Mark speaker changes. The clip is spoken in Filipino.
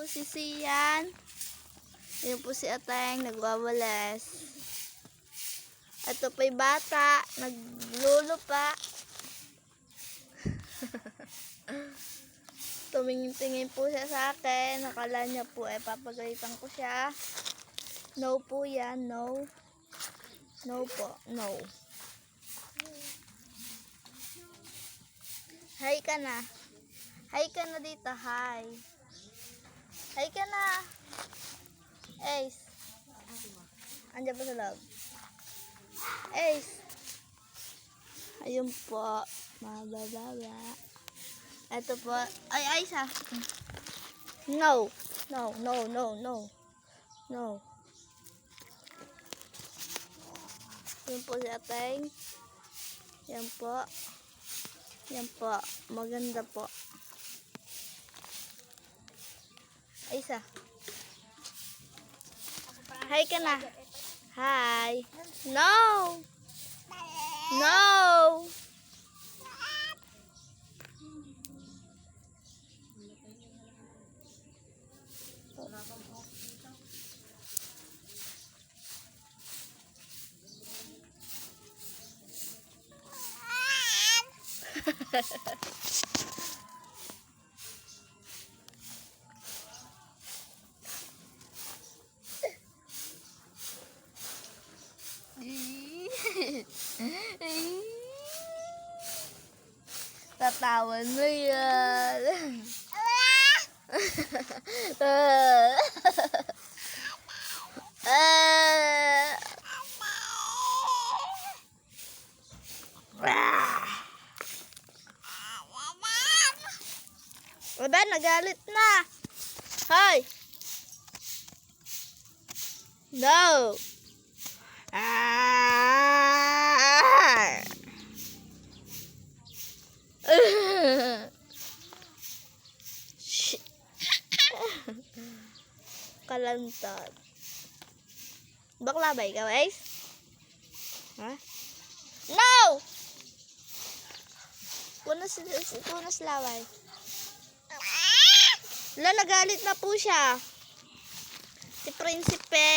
Speaker 1: si Sian. Yan po si Ateng, nagwawalas. Ito pa'y bata, naglulupa. Tumingin-tingin po siya sa akin. Nakala niya po papagalitan ko siya. No po yan, no. No po, no. Hi ka na. Hi ka na dito, hi. Hi ka na. Ace. Andiyan pa sa loob. Ace. Ayun po. Mabababa. Ito po. Ay, Ace ha. No. No, no, no, no. No. Yan po si Ateng. Yan po. Yan po. Maganda po. Ace ha. Hi ka na. Hi. No. No. Tatawan mo yan. Aba, nagalit na. Hoy. No. Kalantad. Bakla ba ikaw, Ace? Ha? No! Punas laway. Wala, nagalit na po siya. Si Prinsipe.